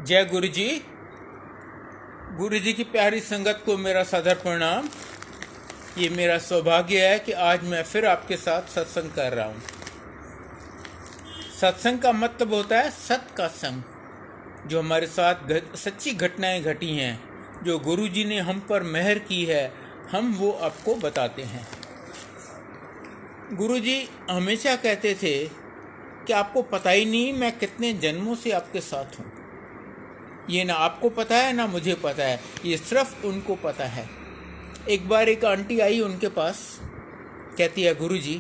जय गुरु जी। गुरु जी की प्यारी संगत को मेरा सादर प्रणाम। ये मेरा सौभाग्य है कि आज मैं फिर आपके साथ सत्संग कर रहा हूँ। सत्संग का मतलब होता है सत का संग, जो हमारे साथ सच्ची घटनाएं घटी हैं, जो गुरु जी ने हम पर मेहर की है, हम वो आपको बताते हैं। गुरु जी हमेशा कहते थे कि आपको पता ही नहीं मैं कितने जन्मों से आपके साथ हूँ। ये ना आपको पता है ना मुझे पता है, ये सिर्फ उनको पता है। एक बार एक आंटी आई उनके पास, कहती है गुरु जी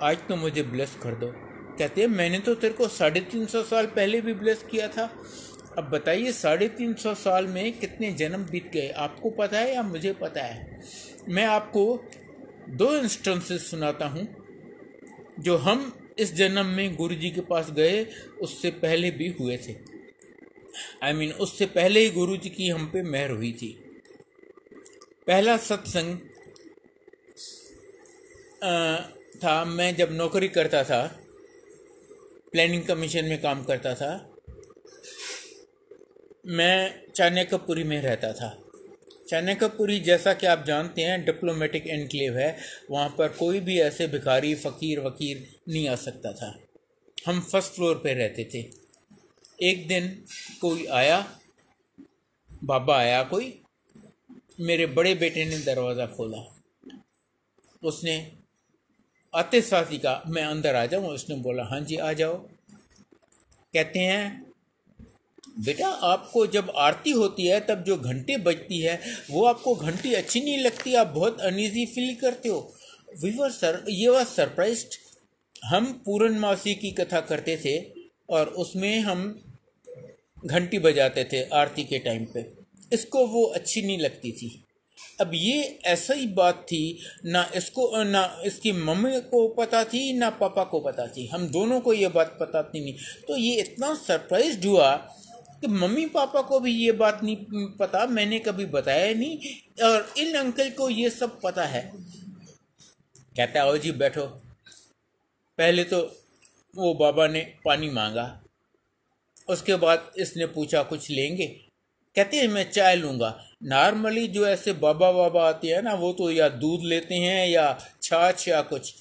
आज तो मुझे ब्लेस कर दो। कहते हैं मैंने तो तेरे को 350 साल पहले भी ब्लेस किया था। अब बताइए 350 साल में कितने जन्म बीत गए, आपको पता है या मुझे पता है? मैं आपको 2 इंस्टेंसेस सुनाता हूँ जो हम इस जन्म में गुरु जी के पास गए उससे पहले भी हुए थे। उससे पहले ही गुरु जी की हम पे मेहर हुई थी। पहला सत्संग था, मैं जब नौकरी करता था, प्लानिंग कमीशन में काम करता था, मैं चाणक्यपुरी में रहता था। चाणक्यपुरी जैसा कि आप जानते हैं डिप्लोमेटिक एनक्लेव है, वहाँ पर कोई भी ऐसे भिखारी फकीर वकीर नहीं आ सकता था। हम फर्स्ट फ्लोर पे रहते थे। एक दिन कोई आया, बाबा आया कोई, मेरे बड़े बेटे ने दरवाज़ा खोला। उसने आते साथ ही कहा मैं अंदर आ जाऊँ? उसने बोला हाँ जी आ जाओ। कहते हैं बेटा आपको जब आरती होती है तब जो घंटी बजती है वो आपको घंटी अच्छी नहीं लगती, आप बहुत अनईजी फील करते हो। ये वॉज सरप्राइज्ड। हम पूर्णमासी की कथा करते थे और उसमें हम घंटी बजाते थे आरती के टाइम पे। इसको वो अच्छी नहीं लगती थी। अब ये ऐसा ही बात थी, ना इसको ना इसकी मम्मी को पता थी ना पापा को पता थी, हम दोनों को ये बात पता थी नहीं। तो ये इतना सरप्राइज्ड हुआ कि मम्मी पापा को भी ये बात नहीं पता, मैंने कभी बताया नहीं, और इन अंकल को ये सब पता है। कहता है आओ जी बैठो। पहले तो वो बाबा ने पानी मांगा, उसके बाद इसने पूछा कुछ लेंगे? कहते हैं मैं चाय लूँगा। नॉर्मली जो ऐसे बाबा बाबा आते हैं ना, वो तो या दूध लेते हैं या छाछ या कुछ।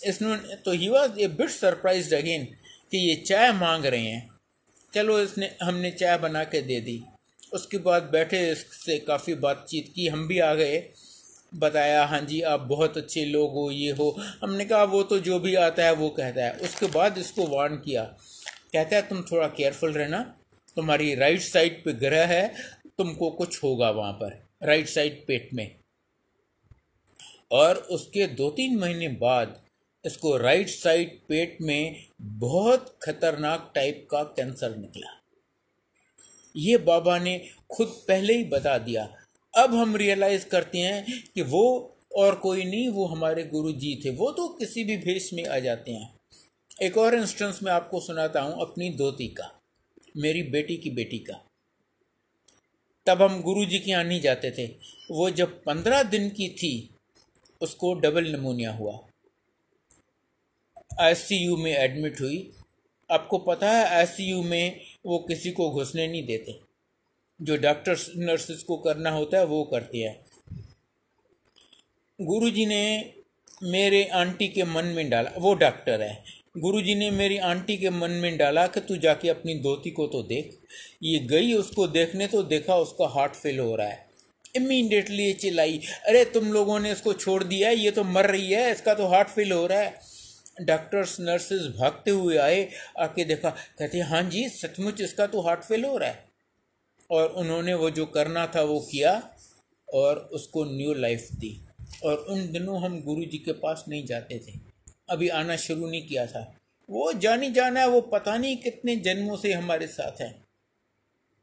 इसने तो he was a bit surprised again कि ये चाय मांग रहे हैं। चलो हमने चाय बना के दे दी। उसके बाद बैठे इससे काफ़ी बातचीत की, हम भी आ गए। बताया हाँ जी आप बहुत अच्छे लोग हो, ये हो। हमने कहा वो तो जो भी आता है वो कहता है। उसके बाद इसको वार्न किया। कहता है तुम थोड़ा केयरफुल रहना, तुम्हारी राइट साइड पे ग्रह है, तुमको कुछ होगा वहाँ पर राइट साइड पेट में। और उसके 2-3 महीने बाद इसको राइट साइड पेट में बहुत खतरनाक टाइप का कैंसर निकला। ये बाबा ने खुद पहले ही बता दिया। अब हम रियलाइज करते हैं कि वो और कोई नहीं, वो हमारे गुरु जी थे। वो तो किसी भी भेष में आ जाते हैं। एक और इंस्टेंस मैं आपको सुनाता हूँ अपनी दोती का, मेरी बेटी की बेटी का। तब हम गुरु जी के यहाँ नहीं जाते थे। वो जब 15 दिन की थी उसको डबल निमोनिया हुआ, आईसीयू में एडमिट हुई। आपको पता है आईसीयू में वो किसी को घुसने नहीं देते, जो डॉक्टर्स नर्सेस को करना होता है वो करती है। गुरुजी ने मेरे आंटी के मन में डाला, वो डॉक्टर है, गुरुजी ने मेरी आंटी के मन में डाला कि तू जाके अपनी दोती को तो देख। ये गई उसको देखने, तो देखा उसका हार्ट फेल हो रहा है। इमीडिएटली ये चिल्लाई अरे तुम लोगों ने इसको छोड़ दिया है, ये तो मर रही है, इसका तो हार्ट फेल हो रहा है। डॉक्टर्स नर्सेस भागते हुए आए, आके देखा, कहते हाँ जी सचमुच इसका तो हार्ट फेल हो रहा है। और उन्होंने वो जो करना था वो किया और उसको न्यू लाइफ दी। और उन दिनों हम गुरु जी के पास नहीं जाते थे, अभी आना शुरू नहीं किया था। वो जानी जाना है, वो पता नहीं कितने जन्मों से हमारे साथ है।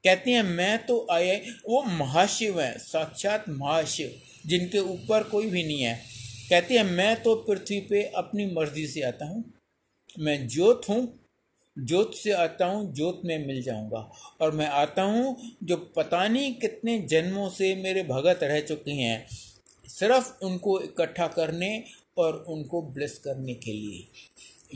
कहते हैं मैं तो आए, वो महाशिव हैं, साक्षात महाशिव, जिनके ऊपर कोई भी नहीं है। कहते हैं मैं तो पृथ्वी पे अपनी मर्जी से आता हूँ, मैं ज्योत हूँ, ज्योत से आता हूँ, ज्योत में मिल जाऊंगा। और मैं आता हूँ जो पता नहीं कितने जन्मों से मेरे भगत रह चुके हैं, सिर्फ उनको इकट्ठा करने और उनको ब्लेस करने के लिए।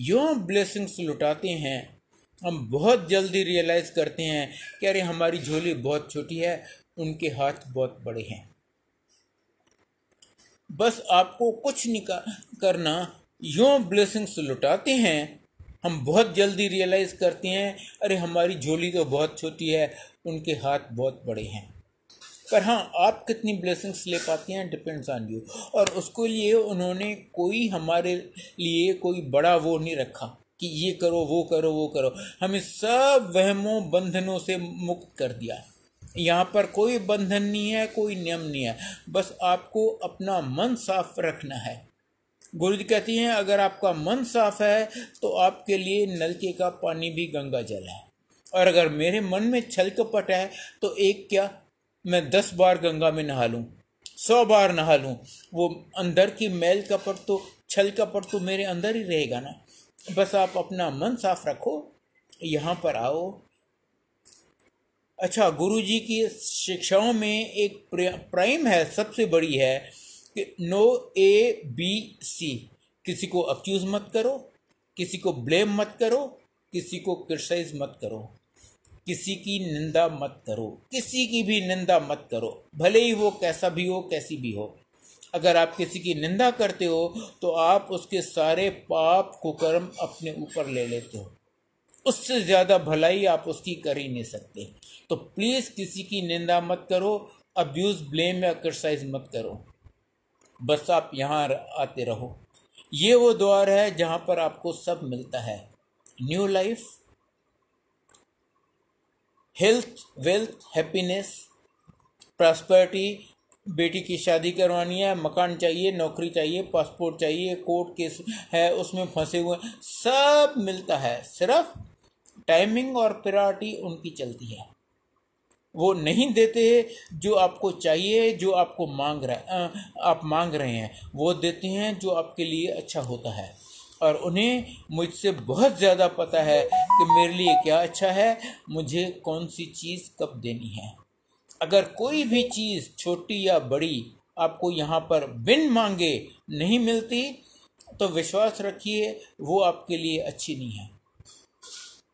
यूँ ब्लेसिंग्स लुटाते हैं हम बहुत जल्दी रियलाइज़ करते हैं कि अरे हमारी झोली बहुत छोटी है, उनके हाथ बहुत बड़े हैं। बस आपको कुछ नहीं करना, यूँ ब्लेसिंग्स लुटाते हैं। हम बहुत जल्दी रियलाइज़ करते हैं अरे हमारी झोली तो बहुत छोटी है, उनके हाथ बहुत बड़े हैं। पर हाँ, आप कितनी ब्लेसिंग्स ले पाते हैं डिपेंड्स ऑन यू। और उसके लिए उन्होंने कोई हमारे लिए कोई बड़ा वो नहीं रखा कि ये करो वो करो वो करो। हमें सब वहमों बंधनों से मुक्त कर दिया। यहाँ पर कोई बंधन नहीं है, कोई नियम नहीं है, बस आपको अपना मन साफ रखना है। गुरु जी कहती हैं अगर आपका मन साफ है तो आपके लिए नलके का पानी भी गंगा जल है। और अगर मेरे मन में छल कपट है तो एक क्या, मैं 10 बार गंगा में नहा लूँ, 100 बार नहा लूँ, वो अंदर की मैल कपट तो, छल कपट तो मेरे अंदर ही रहेगा ना। बस आप अपना मन साफ रखो, यहाँ पर आओ। अच्छा, गुरु जी की शिक्षाओं में एक प्राइम है, सबसे बड़ी है कि नो ABC। किसी को अक्यूज मत करो, किसी को ब्लेम मत करो, किसी को क्रिटिसाइज मत करो, किसी की निंदा मत करो, किसी की भी निंदा मत करो, भले ही वो कैसा भी हो, कैसी भी हो। अगर आप किसी की निंदा करते हो तो आप उसके सारे पाप कुकर्म अपने ऊपर ले लेते हो। उससे ज़्यादा भलाई आप उसकी कर ही नहीं सकते। तो प्लीज़ किसी की निंदा मत करो, अब्यूज़, ब्लेम या क्रिटिसाइज मत करो। बस आप यहाँ आते रहो। ये वो द्वार है जहाँ पर आपको सब मिलता है, new life, health, wealth, happiness, prosperity. बेटी की शादी करवानी है, मकान चाहिए, नौकरी चाहिए, पासपोर्ट चाहिए, कोर्ट केस है उसमें फंसे हुए, सब मिलता है। सिर्फ टाइमिंग और प्रायोरिटी उनकी चलती है। वो नहीं देते जो आपको चाहिए, जो आपको आप मांग रहे हैं, वो देते हैं जो आपके लिए अच्छा होता है। और उन्हें मुझसे बहुत ज़्यादा पता है कि मेरे लिए क्या अच्छा है, मुझे कौन सी चीज़ कब देनी है। अगर कोई भी चीज़ छोटी या बड़ी आपको यहाँ पर बिन मांगे नहीं मिलती तो विश्वास रखिए वो आपके लिए अच्छी नहीं है।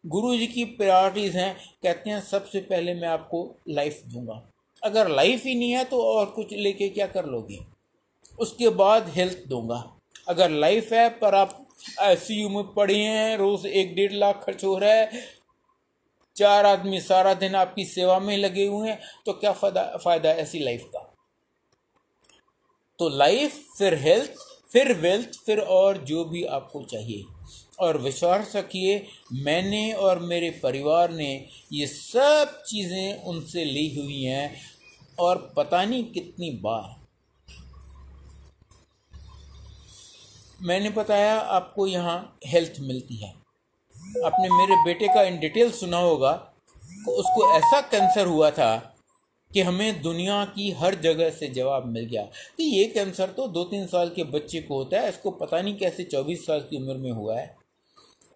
गुरु जी की प्रायोरिटीज़ हैं, कहते हैं सबसे पहले मैं आपको लाइफ दूंगा। अगर लाइफ ही नहीं है तो और कुछ लेके क्या कर लोगे। उसके बाद हेल्थ दूंगा। अगर लाइफ है पर आप ICU में पड़े हैं, रोज़ 1-1.5 लाख खर्च हो रहा है, 4 आदमी सारा दिन आपकी सेवा में लगे हुए हैं, तो क्या फ़ायदा ऐसी लाइफ का। तो लाइफ, फिर हेल्थ, फिर वेल्थ, फिर और जो भी आपको चाहिए। और विश्वास रखिए मैंने और मेरे परिवार ने ये सब चीज़ें उनसे ली हुई हैं, और पता नहीं कितनी बार। मैंने बताया आपको यहाँ हेल्थ मिलती है। आपने मेरे बेटे का इन डिटेल सुना होगा कि उसको ऐसा कैंसर हुआ था कि हमें दुनिया की हर जगह से जवाब मिल गया कि ये कैंसर तो 2-3 साल के बच्चे को होता है, इसको पता नहीं कैसे 24 साल की उम्र में हुआ है।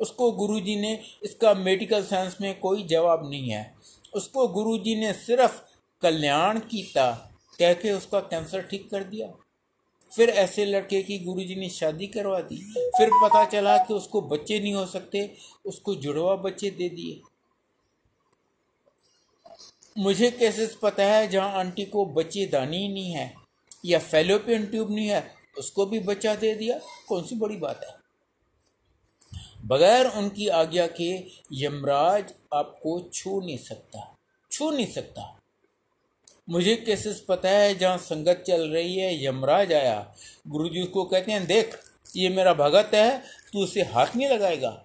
उसको गुरुजी ने, इसका मेडिकल साइंस में कोई जवाब नहीं है, उसको गुरुजी ने सिर्फ कल्याण कीता कह के उसका कैंसर ठीक कर दिया। फिर ऐसे लड़के की गुरुजी ने शादी करवा दी, फिर पता चला कि उसको बच्चे नहीं हो सकते, उसको जुड़वा बच्चे दे दिए। मुझे केसेस पता है जहाँ आंटी को बच्चेदानी ही नहीं है या फैलोपियन ट्यूब नहीं है, उसको भी बच्चा दे दिया। कौन सी बड़ी बात है। बगैर उनकी आज्ञा के यमराज आपको छू नहीं सकता, छू नहीं सकता। मुझे केसेस पता है जहाँ संगत चल रही है, यमराज आया, गुरुजी को कहते हैं देख ये मेरा भगत है, तू उसे हाथ नहीं लगाएगा।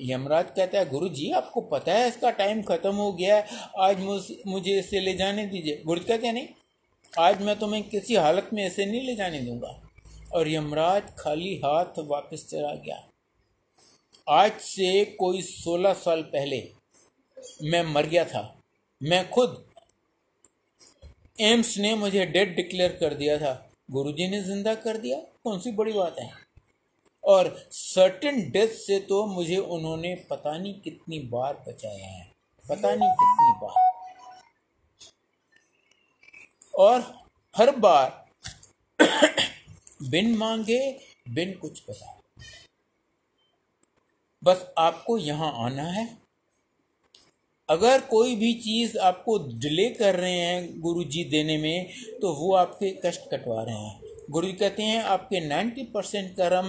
यमराज कहता है गुरु जी आपको पता है इसका टाइम खत्म हो गया है, आज मुझे इसे ले जाने दीजिए। गुरु कहते हैं नहीं, आज मैं तुम्हें किसी हालत में इसे नहीं ले जाने दूंगा। और यमराज खाली हाथ वापस चला गया। आज से कोई 16 साल पहले मैं मर गया था, मैं खुद, एम्स ने मुझे डेड डिक्लेयर कर दिया था, गुरुजी ने जिंदा कर दिया। कौन सी बड़ी बात है। और सर्टेन डेथ से तो मुझे उन्होंने पता नहीं कितनी बार बचाया है, पता नहीं कितनी बार, और हर बार बिन मांगे, बिन कुछ बताए। बस आपको यहाँ आना है, अगर कोई भी चीज़ आपको डिले कर रहे हैं गुरुजी देने में, तो वो आपके कष्ट कटवा रहे हैं। गुरुजी कहते हैं आपके 90% कर्म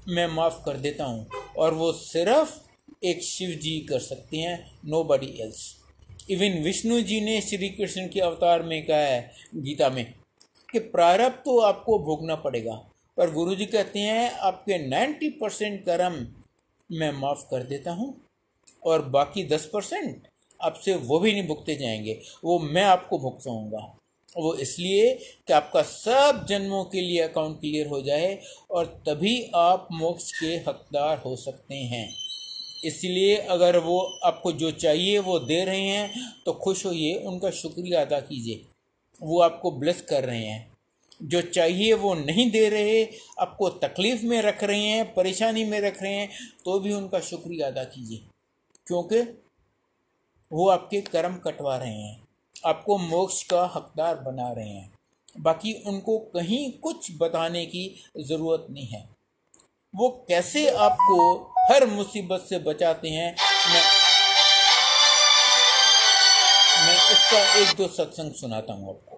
मैं माफ़ कर देता हूँ, और वो सिर्फ एक शिव जी कर सकते हैं, नो बडी एल्स। इवन विष्णु जी ने श्री कृष्ण के अवतार में कहा है गीता में कि प्रारब्ध तो आपको भोगना पड़ेगा, पर गुरुजी कहते हैं आपके 90% कर्म मैं माफ़ कर देता हूँ, और बाकी 10% आपसे वो भी नहीं भुगते जाएंगे, वो मैं आपको भुगताऊँगा। वो इसलिए कि आपका सब जन्मों के लिए अकाउंट क्लियर हो जाए, और तभी आप मोक्ष के हकदार हो सकते हैं। इसलिए अगर वो आपको जो चाहिए वो दे रहे हैं तो खुश होइए, उनका शुक्रिया अदा कीजिए, वो आपको ब्लेस कर रहे हैं। जो चाहिए वो नहीं दे रहे, आपको तकलीफ़ में रख रहे हैं, परेशानी में रख रहे हैं, तो भी उनका शुक्रिया अदा कीजिए, क्योंकि वो आपके कर्म कटवा रहे हैं, आपको मोक्ष का हकदार बना रहे हैं। बाकी उनको कहीं कुछ बताने की ज़रूरत नहीं है। वो कैसे आपको हर मुसीबत से बचाते हैं, मैं मैं इसका एक दो सत्संग सुनाता हूँ आपको।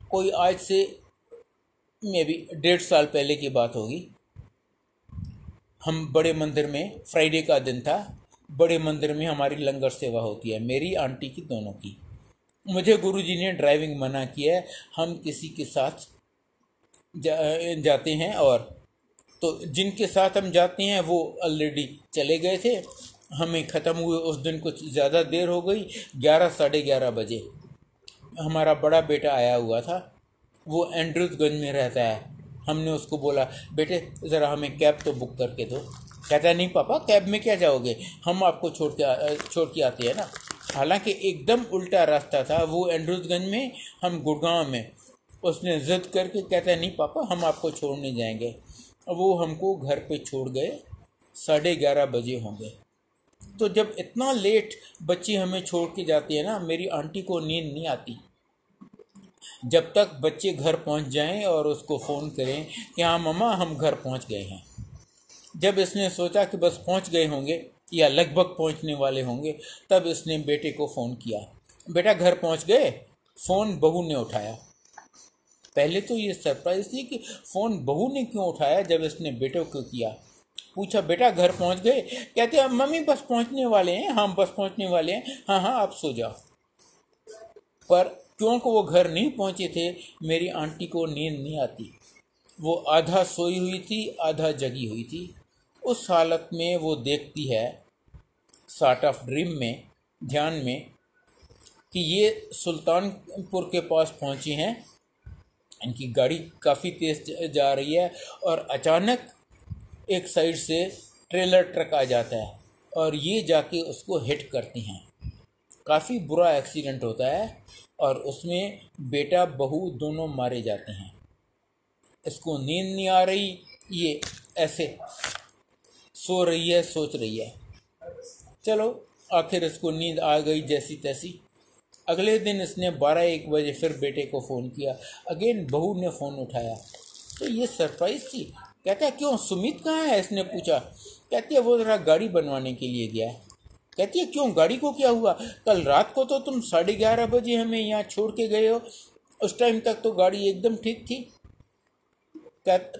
कोई आज से मे बी 1.5 साल पहले की बात होगी। हम बड़े मंदिर में, फ्राइडे का दिन था, बड़े मंदिर में हमारी लंगर सेवा होती है, मेरी आंटी की, दोनों की। मुझे गुरुजी ने ड्राइविंग मना किया है, हम किसी के साथ जाते हैं, और तो जिनके साथ हम जाते हैं वो ऑलरेडी चले गए थे, हमें ख़त्म हुए उस दिन कुछ ज़्यादा देर हो गई। 11 साढ़े 11 बजे हमारा बड़ा बेटा आया हुआ था, वो एंड्रूजगंज में रहता है। हमने उसको बोला बेटे ज़रा हमें कैब तो बुक करके दो। कहता है नहीं पापा, कैब में क्या जाओगे, हम आपको छोड़ के आते हैं ना। हालांकि एकदम उल्टा रास्ता था, वो एंड्रूजगंज में, हम गुड़गांव में। उसने ज़िद करके कहता है नहीं पापा, हम आपको छोड़ने जाएंगे। वो हमको घर पे छोड़ गए, 11:30 बजे होंगे। तो जब इतना लेट बच्चे हमें छोड़ के जाते हैं ना, मेरी आंटी को नींद नहीं आती जब तक बच्चे घर पहुंच जाएं और उसको फ़ोन करें कि हाँ मम्मा हम घर पहुंच गए हैं। जब इसने सोचा कि बस पहुंच गए होंगे या लगभग पहुंचने वाले होंगे, तब इसने बेटे को फ़ोन किया, बेटा घर पहुंच गए। फ़ोन बहू ने उठाया। पहले तो ये सरप्राइज थी कि फ़ोन बहू ने क्यों उठाया। जब इसने बेटे को किया, पूछा बेटा घर पहुंच गए, कहते हैं मम्मी बस पहुंचने वाले हैं, हम बस पहुंचने वाले हैं, हाँ हाँ आप सो जाओ। पर क्योंकि वो घर नहीं पहुंचे थे, मेरी आंटी को नींद नहीं आती। वो आधा सोई हुई थी, आधा जगी हुई थी। उस हालत में वो देखती है सॉर्ट ऑफ ड्रीम में, ध्यान में, कि ये सुल्तानपुर के पास पहुंची हैं, इनकी गाड़ी काफ़ी तेज़ जा रही है, और अचानक एक साइड से ट्रेलर ट्रक आ जाता है और ये जाके उसको हिट करती हैं। काफ़ी बुरा एक्सीडेंट होता है और उसमें बेटा बहू दोनों मारे जाते हैं। इसको नींद नहीं आ रही, ये ऐसे सो रही है, सोच रही है। चलो आखिर इसको नींद आ गई जैसी तैसी। अगले दिन इसने 12-1 बजे फिर बेटे को फ़ोन किया। अगेन बहू ने फ़ोन उठाया, तो ये सरप्राइज थी। कहता है क्यों, सुमित कहाँ है, इसने पूछा। कहती है वो ज़रा गाड़ी बनवाने के लिए गया है। कहती है क्यों, गाड़ी को क्या हुआ, कल रात को तो तुम 11:30 बजे हमें यहाँ छोड़ के गए हो, उस टाइम तक तो गाड़ी एकदम ठीक थी।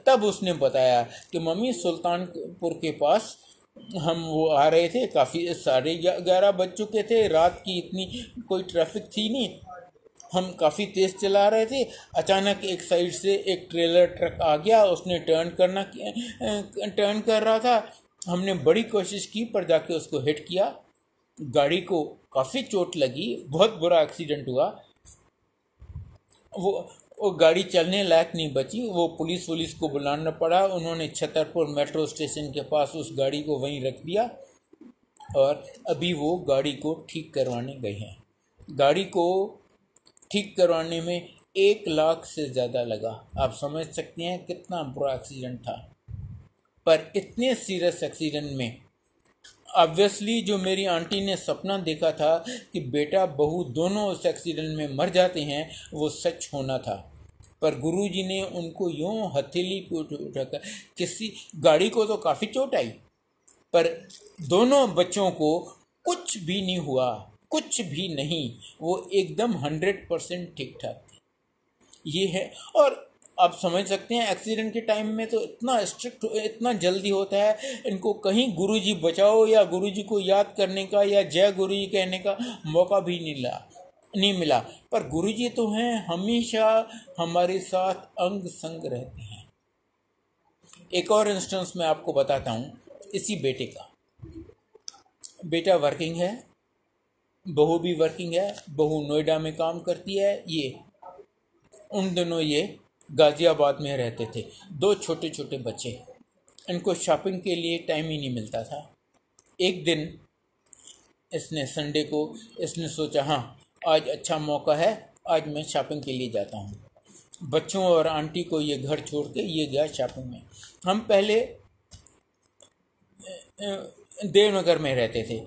तब उसने बताया कि मम्मी सुल्तानपुर के पास हम वो आ रहे थे, काफ़ी 11:30 बज चुके थे, रात की इतनी कोई ट्रैफिक थी नहीं, हम काफ़ी तेज़ चला रहे थे। अचानक एक साइड से एक ट्रेलर ट्रक आ गया, उसने टर्न कर रहा था। हमने बड़ी कोशिश की पर जाके उसको हिट किया। गाड़ी को काफ़ी चोट लगी, बहुत बुरा एक्सीडेंट हुआ। वो गाड़ी चलने लायक नहीं बची। वो पुलिस को बुलाना पड़ा। उन्होंने छतरपुर मेट्रो स्टेशन के पास उस गाड़ी को वहीं रख दिया और अभी वो गाड़ी को ठीक करवाने गए हैं। गाड़ी को ठीक करवाने में 1 लाख से ज़्यादा लगा। आप समझ सकते हैं कितना बुरा एक्सीडेंट था। पर इतने सीरियस एक्सीडेंट में ऑब्वियसली जो मेरी आंटी ने सपना देखा था कि बेटा बहू दोनों उस एक्सीडेंट में मर जाते हैं, वो सच होना था। पर गुरुजी ने उनको यूं हथेली को उठाकर, किसी गाड़ी को तो काफ़ी चोट आई पर दोनों बच्चों को कुछ भी नहीं हुआ, कुछ भी नहीं, वो एकदम 100% ठीक ठाक थे। ये है। और आप समझ सकते हैं एक्सीडेंट के टाइम में तो इतना स्ट्रिक्ट, इतना जल्दी होता है, इनको कहीं गुरुजी बचाओ या गुरुजी को याद करने का या जय गुरुजी कहने का मौका भी नहीं मिला। पर गुरुजी तो हैं, हमेशा हमारे साथ अंग संग रहते हैं। एक और इंस्टेंस मैं आपको बताता हूँ इसी बेटे का। बेटा वर्किंग है, बहू भी वर्किंग है, बहू नोएडा में काम करती है। उन दिनों ये गाज़ियाबाद में रहते थे। 2 छोटे छोटे बच्चे, इनको शॉपिंग के लिए टाइम ही नहीं मिलता था। एक दिन इसने संडे को इसने सोचा, हाँ आज अच्छा मौका है, आज मैं शॉपिंग के लिए जाता हूँ। बच्चों और आंटी को ये घर छोड़ के ये गया शॉपिंग में। हम पहले देवनगर में रहते थे,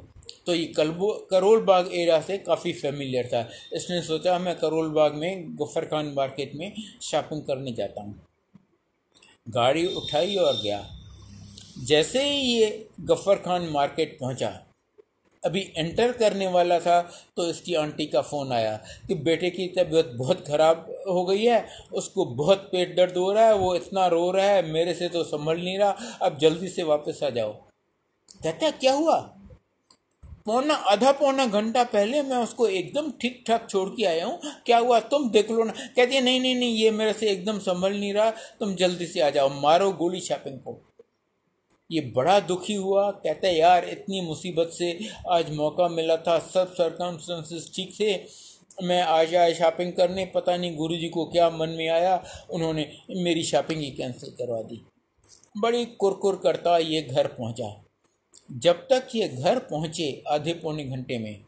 तो ये करोल बाग एरिया से काफ़ी फेमिलियर था। इसने सोचा मैं करोल बाग में गफ्फर खान मार्केट में शॉपिंग करने जाता हूँ। गाड़ी उठाई और गया। जैसे ही ये गफ्फर खान मार्केट पहुँचा, अभी एंटर करने वाला था तो इसकी आंटी का फ़ोन आया कि बेटे की तबीयत बहुत ख़राब हो गई है, उसको बहुत पेट दर्द हो रहा है, वो इतना रो रहा है, मेरे से तो संभल नहीं रहा, अब जल्दी से वापस आ जाओ। कहता है क्या हुआ? आधा पौना घंटा पहले मैं उसको एकदम ठीक ठाक छोड़ के आया हूँ, क्या हुआ तुम देख लो ना। कहती है नहीं नहीं नहीं, ये मेरे से एकदम संभल नहीं रहा, तुम जल्दी से आ जाओ, मारो गोली शॉपिंग को। ये बड़ा दुखी हुआ। कहता है यार इतनी मुसीबत से आज मौका मिला था, सब सर्कमस्टेंसेस ठीक थे, मैं आज आया शॉपिंग करने, पता नहीं गुरुजी को क्या मन में आया, उन्होंने मेरी शॉपिंग ही कैंसिल करवा दी। बड़ी कुरकुर करता ये घर पहुंचा। जब तक ये घर पहुंचे आधे पौने घंटे में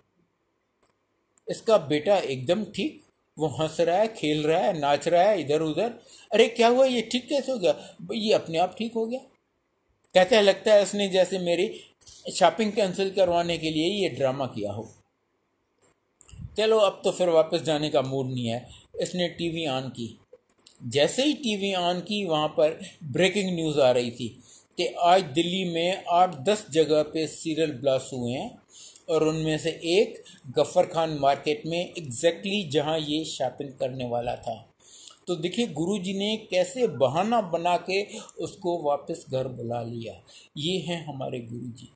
इसका बेटा एकदम ठीक, वो हंस रहा है, खेल रहा है, नाच रहा है इधर उधर। अरे क्या हुआ, ये ठीक कैसे हो गया? ये अपने आप ठीक हो गया। कहता है लगता है उसने जैसे मेरी शॉपिंग कैंसिल करवाने के लिए ये ड्रामा किया हो। चलो अब तो फिर वापस जाने का मूड नहीं है। इसने टीवी ऑन की। जैसे ही टीवी ऑन की वहाँ पर ब्रेकिंग न्यूज़ आ रही थी कि आज दिल्ली में 8-10 जगह पे सीरियल ब्लास्ट हुए हैं, और उनमें से एक गफ्फर खान मार्केट में एग्जैक्टली जहाँ ये शॉपिंग करने वाला था। तो देखिए गुरुजी ने कैसे बहाना बना के उसको वापस घर बुला लिया। ये हैं हमारे गुरुजी।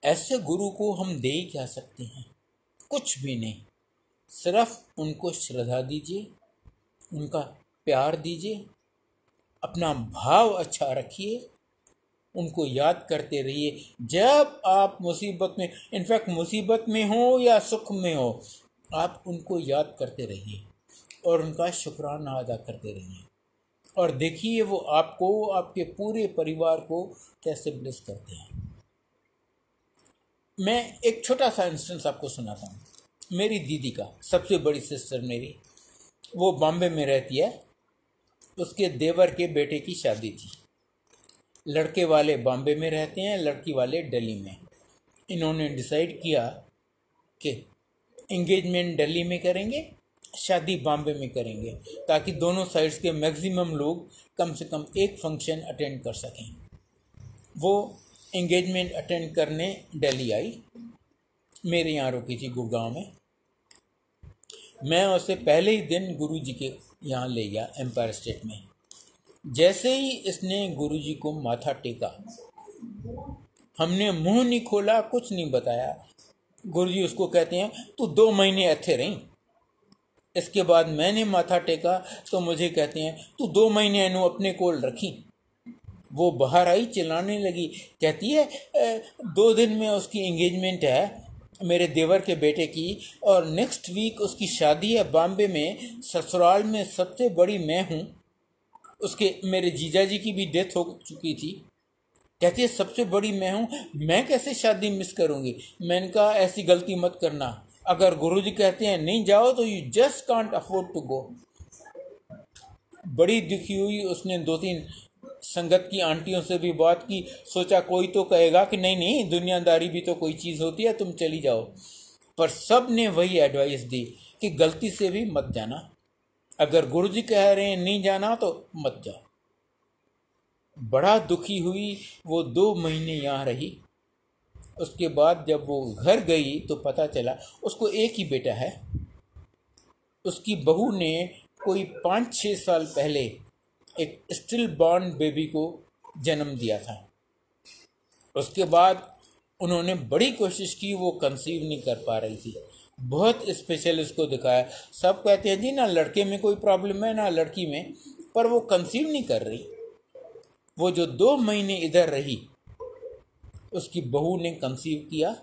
ऐसे गुरु को हम दे ही क्या सकते हैं? कुछ भी नहीं। सिर्फ उनको श्रद्धा दीजिए, उनका प्यार दीजिए, अपना भाव अच्छा रखिए, उनको याद करते रहिए। जब आप मुसीबत में, इनफैक्ट मुसीबत में हो या सुख में हो, आप उनको याद करते रहिए और उनका शुक्राना अदा करते रहिए, और देखिए वो आपको, आपके पूरे परिवार को कैसे ब्लेस करते हैं। मैं एक छोटा सा इंस्टेंस आपको सुनाता हूँ। मेरी दीदी का, सबसे बड़ी सिस्टर मेरी, वो बॉम्बे में रहती है। उसके देवर के बेटे की शादी थी। लड़के वाले बॉम्बे में रहते हैं, लड़की वाले दिल्ली में। इन्होंने डिसाइड किया कि एंगेजमेंट दिल्ली में करेंगे, शादी बॉम्बे में करेंगे, ताकि दोनों साइड्स के मैक्सिमम लोग कम से कम एक फंक्शन अटेंड कर सकें। वो एंगेजमेंट अटेंड करने दिल्ली आई, मेरे यहाँ रुकी थी गुड़गांव में। मैं उसे पहले ही दिन गुरुजी के यहाँ ले गया एम्पायर स्टेट में। जैसे ही इसने गुरुजी को माथा टेका, हमने मुंह नहीं खोला, कुछ नहीं बताया। गुरुजी उसको कहते हैं तू 2 महीने अच्छे रही। इसके बाद मैंने माथा टेका तो मुझे कहते हैं तू 2 महीने इन्हों अपने कोल रखी। वो बाहर आई, चिल्लाने लगी, कहती है 2 दिन में उसकी एंगेजमेंट है मेरे देवर के बेटे की, और नेक्स्ट वीक उसकी शादी है बॉम्बे में। ससुराल में सबसे बड़ी मैं हूँ, उसके मेरे जीजा जी की भी डेथ हो चुकी थी। कहती है सबसे बड़ी मैं हूँ, मैं कैसे शादी मिस करूँगी। मैंने कहा ऐसी गलती मत करना, अगर गुरुजी कहते हैं नहीं जाओ तो you just can't afford to go. बड़ी दुखी हुई। उसने 2-3 संगत की आंटियों से भी बात की, सोचा कोई तो कहेगा कि नहीं नहीं दुनियादारी भी तो कोई चीज़ होती है, तुम चली जाओ। पर सब ने वही एडवाइस दी कि गलती से भी मत जाना, अगर गुरुजी कह रहे हैं नहीं जाना तो मत जाओ। बड़ा दुखी हुई। वो 2 महीने यहाँ रही। उसके बाद जब वो घर गई तो पता चला उसको एक ही बेटा है। उसकी बहू ने कोई 5-6 साल पहले एक स्टिल बॉर्न बेबी को जन्म दिया था। उसके बाद उन्होंने बड़ी कोशिश की, वो कंसीव नहीं कर पा रही थी। बहुत स्पेशलिस्ट को दिखाया, सब कहते हैं जी ना लड़के में कोई प्रॉब्लम है ना लड़की में, पर वो कंसीव नहीं कर रही। वो जो 2 महीने इधर रही, उसकी बहू ने कंसीव किया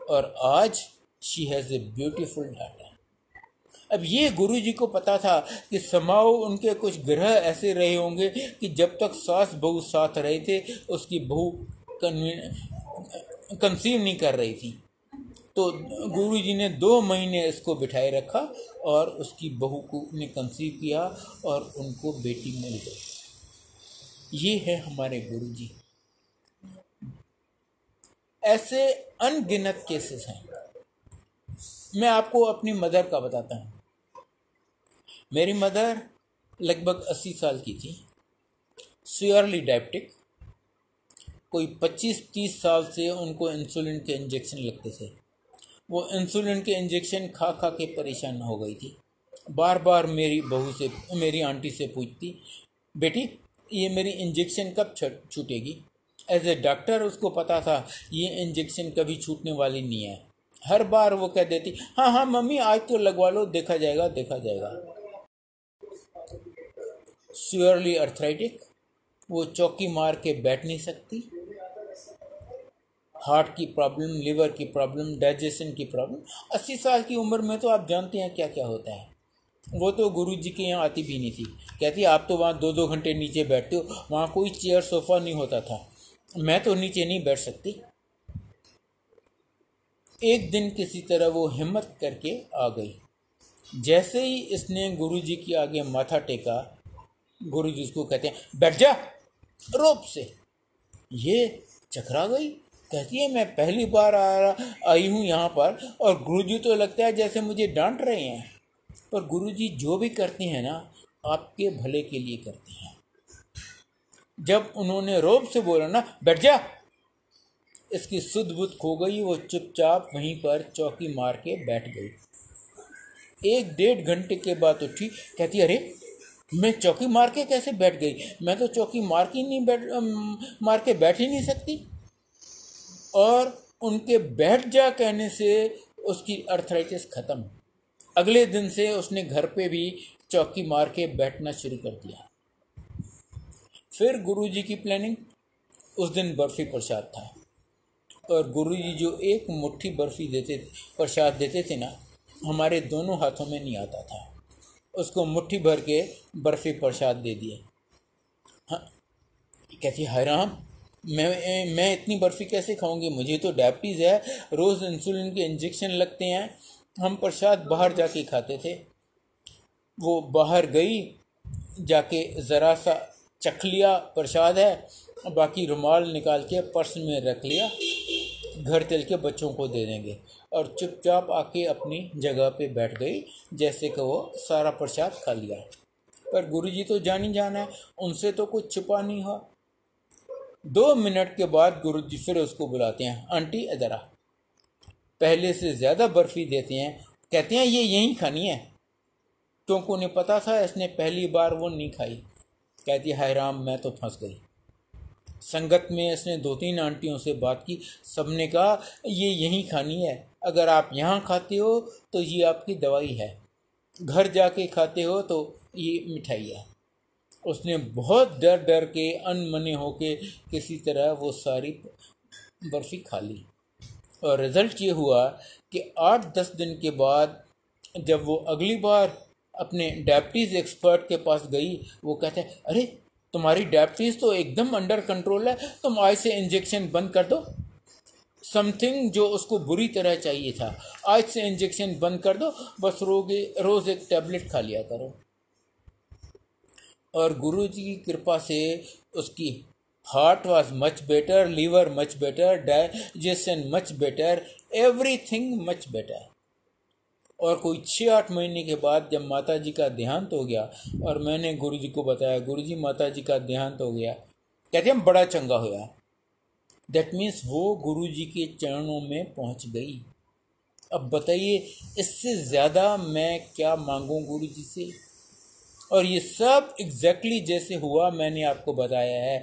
और आज she has a beautiful daughter. अब ये गुरुजी को पता था कि समाओ उनके कुछ ग्रह ऐसे रहे होंगे कि जब तक सास बहू साथ रहे थे उसकी बहू कंसीव नहीं कर रही थी। तो गुरुजी ने 2 महीने इसको बिठाए रखा और उसकी बहू को ने कंसीव किया और उनको बेटी मिल गई। ये है हमारे गुरुजी। ऐसे अनगिनत केसेस हैं। मैं आपको अपनी मदर का बताता हूँ। मेरी मदर लगभग 80 साल की थी, सीवियरली डायबिटिक। कोई 25-30 साल से उनको इंसुलिन के इंजेक्शन लगते थे। वो इंसुलिन के इंजेक्शन खा खा के परेशान हो गई थी। बार बार मेरी बहू से, मेरी आंटी से पूछती, बेटी ये मेरी इंजेक्शन कब छूटेगी। एज ए डॉक्टर उसको पता था ये इंजेक्शन कभी छूटने वाली नहीं है। हर बार वो कह देती, हाँ हाँ मम्मी आज तो लगवा लो, देखा जाएगा देखा जाएगा। सीवियरली अर्थराइटिक, वो चौकी मार के बैठ नहीं सकती। हार्ट की प्रॉब्लम, लिवर की प्रॉब्लम, डाइजेशन की प्रॉब्लम। 80 साल की उम्र में तो आप जानते हैं क्या क्या होता है। वो तो गुरुजी के यहाँ आती भी नहीं थी। कहती आप तो वहाँ 2-2 घंटे नीचे बैठते हो, वहाँ कोई चेयर सोफा नहीं होता था, मैं तो नीचे नहीं बैठ सकती। एक दिन किसी तरह वो हिम्मत करके आ गई। जैसे ही इसने गुरुजी के आगे माथा टेका, गुरुजी उसको कहते हैं बैठ जा रोप से। ये चकरा गई, कहती है मैं पहली बार आई हूँ यहाँ पर और गुरुजी तो लगता है जैसे मुझे डांट रहे हैं। पर गुरुजी जो भी करते हैं ना आपके भले के लिए करते हैं। जब उन्होंने रोब से बोला ना बैठ जा, इसकी सुध बुध खो गई। वो चुपचाप वहीं पर चौकी मार के बैठ गई। 1-1.5 घंटे के बाद उठी, कहती अरे मैं चौकी मार के कैसे बैठ गई, मैं तो चौकी मार के बैठ ही नहीं सकती। और उनके बैठ जा कहने से उसकी अर्थराइटिस ख़त्म। अगले दिन से उसने घर पे भी चौकी मार के बैठना शुरू कर दिया। फिर गुरुजी की प्लानिंग, उस दिन बर्फ़ी प्रसाद था और गुरुजी जो एक मुट्ठी बर्फ़ी प्रसाद देते थे ना, हमारे दोनों हाथों में नहीं आता था। उसको मुट्ठी भर के बर्फ़ी प्रसाद दे दिए। हाँ, कहती हाय राम, मैं इतनी बर्फ़ी कैसे खाऊंगी, मुझे तो डायबिटीज़ है, रोज़ इंसुलिन के इंजेक्शन लगते हैं। हम प्रसाद बाहर जाके खाते थे। वो बाहर गई, जाके ज़रा सा चख लिया प्रसाद है, बाकी रुमाल निकाल के पर्स में रख लिया, घर चल के बच्चों को दे देंगे। और चुपचाप आके अपनी जगह पे बैठ गई जैसे कि वो सारा प्रसाद खा लिया। पर गुरुजी तो जान ही जाना है, उनसे तो कुछ छुपा नहीं हुआ। 2 मिनट के बाद गुरुजी फिर उसको बुलाते हैं, आंटी इधर आ। पहले से ज़्यादा बर्फ़ी देते हैं, कहते हैं ये यहीं खानी है, क्योंकि उन्हें पता था इसने पहली बार वो नहीं खाई। कहती हाय राम, मैं तो फंस गई। संगत में इसने 2-3 आंटियों से बात की, सबने कहा ये यहीं खानी है, अगर आप यहाँ खाते हो तो ये आपकी दवाई है, घर जाके खाते हो तो ये मिठाई है। उसने बहुत डर डर के अनमने होके किसी तरह वो सारी बर्फ़ी खा ली। और रिज़ल्ट ये हुआ कि 8-10 दिन के बाद जब वो अगली बार अपने डायबिटीज़ एक्सपर्ट के पास गई, वो कहते हैं अरे तुम्हारी डायबिटीज़ तो एकदम अंडर कंट्रोल है, तुम आज से इंजेक्शन बंद कर दो। समथिंग जो उसको बुरी तरह चाहिए था, आज से इंजेक्शन बंद कर दो, बस रोज़ एक टैबलेट खा लिया करो। और गुरु जी की कृपा से उसकी heart was much better, liver much better, digestion much better, everything much better. और कोई 6-8 महीने के बाद जब माता जी का देहांत हो गया और मैंने गुरु जी को बताया, गुरु जी माता जी का देहांत हो गया, कहते हैं बड़ा चंगा होया। दैट मीन्स वो गुरु जी के चरणों में पहुंच गई। अब बताइए इससे ज़्यादा मैं क्या मांगूं गुरु जी से। और ये सब एग्जैक्टली जैसे हुआ मैंने आपको बताया है।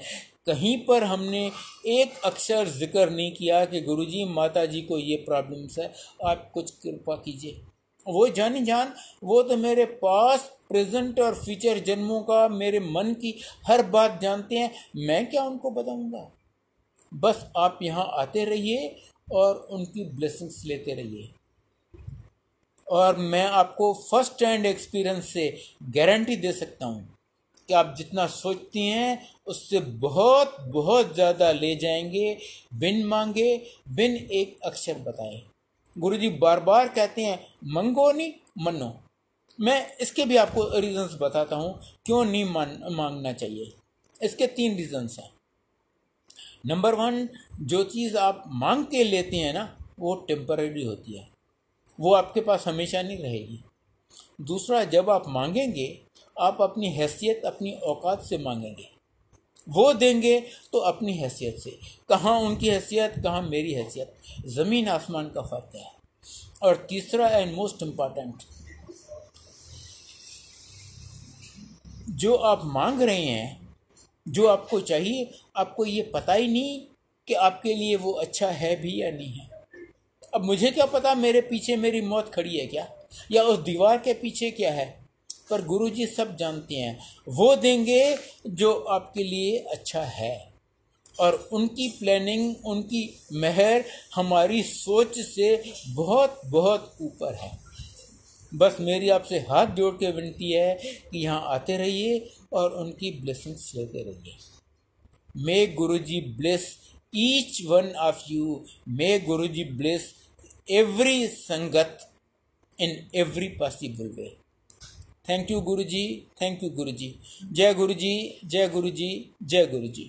कहीं पर हमने एक अक्षर जिक्र नहीं किया कि गुरुजी माता जी को ये प्रॉब्लम्स है, आप कुछ कृपा कीजिए। वो जानी जान, वो तो मेरे पास प्रेजेंट और फ्यूचर जन्मों का, मेरे मन की हर बात जानते हैं, मैं क्या उनको बताऊंगा। बस आप यहाँ आते रहिए और उनकी ब्लेसिंग्स लेते रहिए। और मैं आपको फर्स्ट हैंड एक्सपीरियंस से गारंटी दे सकता हूँ कि आप जितना सोचती हैं उससे बहुत बहुत ज़्यादा ले जाएंगे, बिन मांगे, बिन एक अक्षर बताए। गुरुजी बार बार कहते हैं मंगो नहीं मनो। मैं इसके भी आपको रीजंस बताता हूँ क्यों नहीं मांगना चाहिए। इसके 3 रीजंस हैं। नंबर 1, जो चीज़ आप मांग के लेते हैं ना वो टेम्पररी होती है, वो आपके पास हमेशा नहीं रहेगी। दूसरा, जब आप मांगेंगे आप अपनी हैसियत, अपनी औकात से मांगेंगे। वो देंगे तो अपनी हैसियत से। कहाँ उनकी हैसियत, कहाँ मेरी हैसियत, ज़मीन आसमान का फ़र्क है। और तीसरा एंड मोस्ट इम्पॉर्टेंट, जो आप मांग रहे हैं, जो आपको चाहिए, आपको ये पता ही नहीं कि आपके लिए वो अच्छा है भी या नहीं है। अब मुझे क्या पता मेरे पीछे मेरी मौत खड़ी है क्या, या उस दीवार के पीछे क्या है, पर गुरुजी सब जानते हैं। वो देंगे जो आपके लिए अच्छा है। और उनकी प्लानिंग, उनकी मेहर हमारी सोच से बहुत बहुत ऊपर है। बस मेरी आपसे हाथ जोड़ के विनती है कि यहाँ आते रहिए और उनकी ब्लेसिंग्स लेते रहिए। मे गुरुजी bless each one of you. May Guruji bless every sangat in every possible way. Thank you Guruji, thank you Guruji. Jai Guruji, Jai Guruji, Jai Guruji.